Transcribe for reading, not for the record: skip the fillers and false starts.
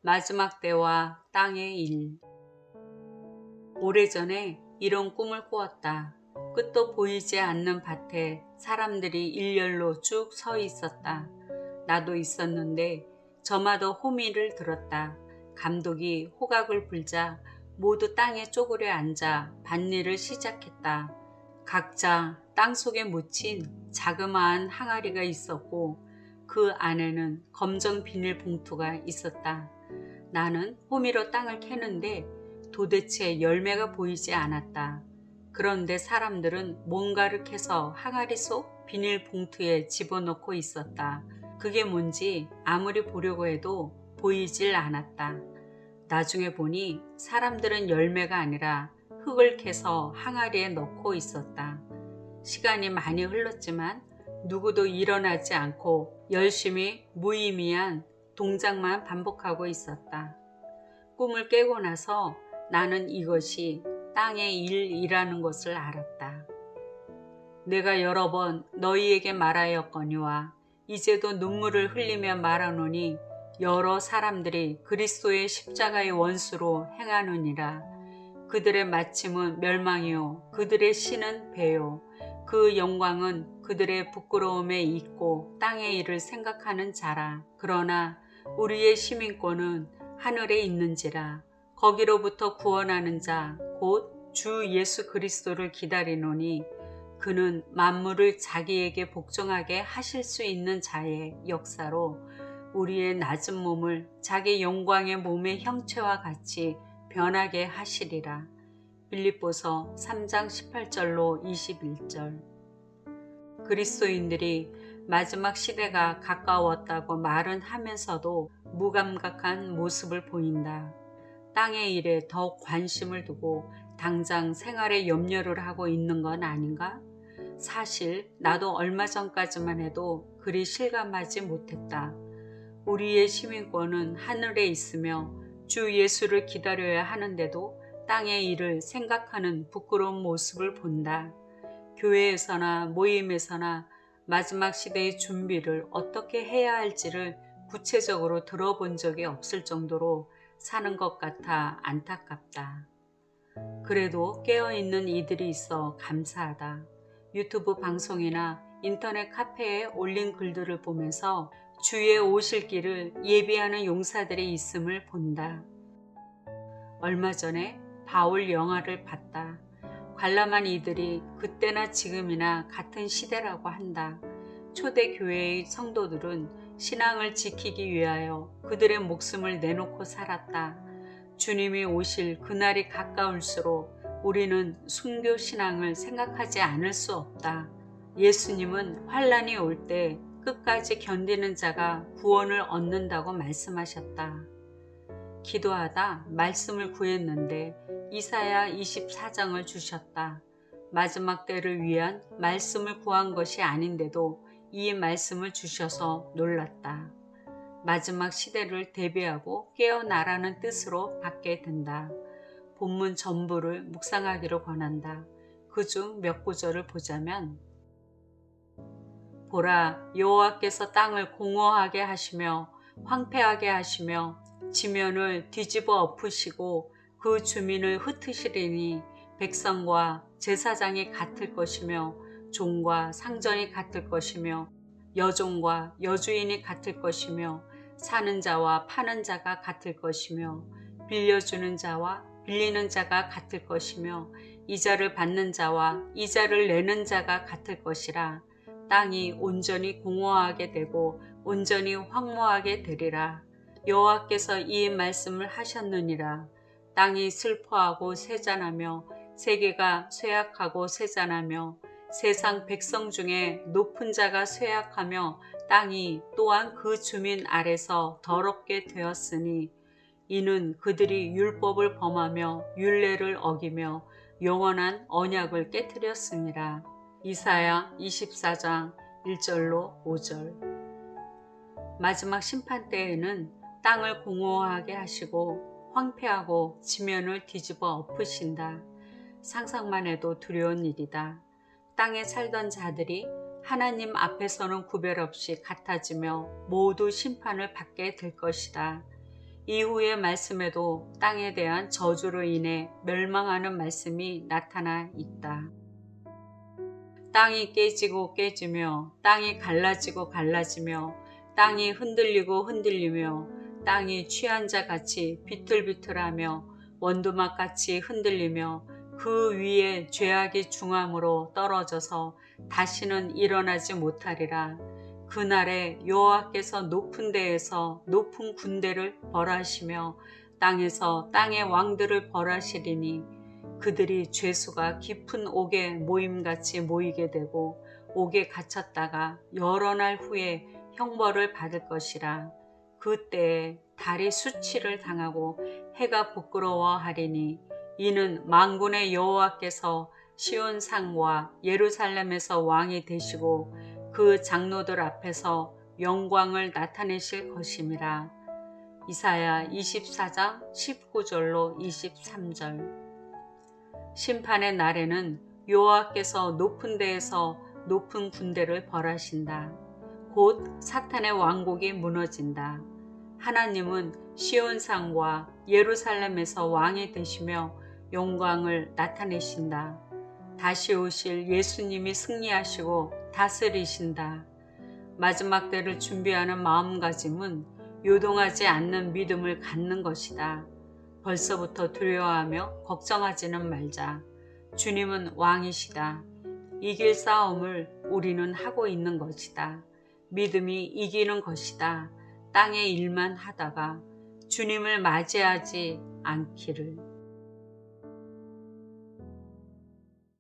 마지막 때와 땅의 일. 오래전에 이런 꿈을 꾸었다. 끝도 보이지 않는 밭에 사람들이 일렬로 쭉 서 있었다. 나도 있었는데 저마다 호미를 들었다. 감독이 호각을 불자 모두 땅에 쪼그려 앉아 밭일을 시작했다. 각자 땅속에 묻힌 자그마한 항아리가 있었고 그 안에는 검정 비닐봉투가 있었다. 나는 호미로 땅을 캐는데 도대체 열매가 보이지 않았다. 그런데 사람들은 뭔가를 캐서 항아리 속 비닐봉투에 집어넣고 있었다. 그게 뭔지 아무리 보려고 해도 보이질 않았다. 나중에 보니 사람들은 열매가 아니라 흙을 캐서 항아리에 넣고 있었다. 시간이 많이 흘렀지만 누구도 일어나지 않고 열심히 무의미한 동작만 반복하고 있었다. 꿈을 깨고 나서 나는 이것이 땅의 일이라는 것을 알았다. 내가 여러 번 너희에게 말하였거니와 이제도 눈물을 흘리며 말하노니 여러 사람들이 그리스도의 십자가의 원수로 행하느니라. 그들의 마침은 멸망이요 그들의 신은 배요 그 영광은 그들의 부끄러움에 있고 땅의 일을 생각하는 자라. 그러나 우리의 시민권은 하늘에 있는지라. 거기로부터 구원하는 자 곧 주 예수 그리스도를 기다리노니 그는 만물을 자기에게 복종하게 하실 수 있는 자의 역사로 우리의 낮은 몸을 자기 영광의 몸의 형체와 같이 변하게 하시리라. 빌립보서 3장 18절로 21절. 그리스도인들이 마지막 시대가 가까웠다고 말은 하면서도 무감각한 모습을 보인다. 땅의 일에 더욱 관심을 두고 당장 생활에 염려를 하고 있는 건 아닌가? 사실 나도 얼마 전까지만 해도 그리 실감하지 못했다. 우리의 시민권은 하늘에 있으며 주 예수를 기다려야 하는데도 땅의 일을 생각하는 부끄러운 모습을 본다. 교회에서나 모임에서나 마지막 시대의 준비를 어떻게 해야 할지를 구체적으로 들어본 적이 없을 정도로 사는 것 같아 안타깝다. 그래도 깨어있는 이들이 있어 감사하다. 유튜브 방송이나 인터넷 카페에 올린 글들을 보면서 주의 오실 길을 예비하는 용사들이 있음을 본다. 얼마 전에 바울 영화를 봤다. 관람한 이들이 그때나 지금이나 같은 시대라고 한다. 초대교회의 성도들은 신앙을 지키기 위하여 그들의 목숨을 내놓고 살았다. 주님이 오실 그날이 가까울수록 우리는 순교 신앙을 생각하지 않을 수 없다. 예수님은 환난이 올 때 끝까지 견디는 자가 구원을 얻는다고 말씀하셨다. 기도하다 말씀을 구했는데 이사야 24장을 주셨다. 마지막 때를 위한 말씀을 구한 것이 아닌데도 이 말씀을 주셔서 놀랐다. 마지막 시대를 대비하고 깨어나라는 뜻으로 받게 된다. 본문 전부를 묵상하기로 권한다. 그중 몇 구절을 보자면 보라, 여호와께서 땅을 공허하게 하시며 황폐하게 하시며 지면을 뒤집어 엎으시고 그 주민을 흩으시리니 백성과 제사장이 같을 것이며 종과 상전이 같을 것이며 여종과 여주인이 같을 것이며 사는 자와 파는 자가 같을 것이며 빌려주는 자와 빌리는 자가 같을 것이며 이자를 받는 자와 이자를 내는 자가 같을 것이라. 땅이 온전히 공허하게 되고 온전히 황무하게 되리라. 여호와께서 이 말씀을 하셨느니라. 땅이 슬퍼하고 쇠잔하며 세계가 쇠약하고 쇠잔하며 세상 백성 중에 높은 자가 쇠약하며 땅이 또한 그 주민 아래서 더럽게 되었으니 이는 그들이 율법을 범하며 율례를 어기며 영원한 언약을 깨뜨렸습니다. 이사야 24장 1절로 5절. 마지막 심판 때에는 땅을 공허하게 하시고 황폐하고 지면을 뒤집어 엎으신다. 상상만 해도 두려운 일이다. 땅에 살던 자들이 하나님 앞에서는 구별 없이 같아지며 모두 심판을 받게 될 것이다. 이후의 말씀에도 땅에 대한 저주로 인해 멸망하는 말씀이 나타나 있다. 땅이 깨지고 깨지며 땅이 갈라지고 갈라지며 땅이 흔들리고 흔들리며 땅이 취한 자 같이 비틀비틀하며 원두막같이 흔들리며 그 위에 죄악이 중함으로 떨어져서 다시는 일어나지 못하리라. 그날에 여호와께서 높은 데에서 높은 군대를 벌하시며 땅에서 땅의 왕들을 벌하시리니 그들이 죄수가 깊은 옥에 모임같이 모이게 되고 옥에 갇혔다가 여러 날 후에 형벌을 받을 것이라. 그때에 달이 수치를 당하고 해가 부끄러워하리니 이는 만군의 여호와께서 시온 산과 예루살렘에서 왕이 되시고 그 장로들 앞에서 영광을 나타내실 것임이라. 이사야 24장 19절로 23절. 심판의 날에는 여호와께서 높은 데에서 높은 군대를 벌하신다. 곧 사탄의 왕국이 무너진다. 하나님은 시온산과 예루살렘에서 왕이 되시며 영광을 나타내신다. 다시 오실 예수님이 승리하시고 다스리신다. 마지막 때를 준비하는 마음가짐은 요동하지 않는 믿음을 갖는 것이다. 벌써부터 두려워하며 걱정하지는 말자. 주님은 왕이시다. 이길 싸움을 우리는 하고 있는 것이다. 믿음이 이기는 것이다. 땅의 일만 하다가 주님을 맞이하지 않기를.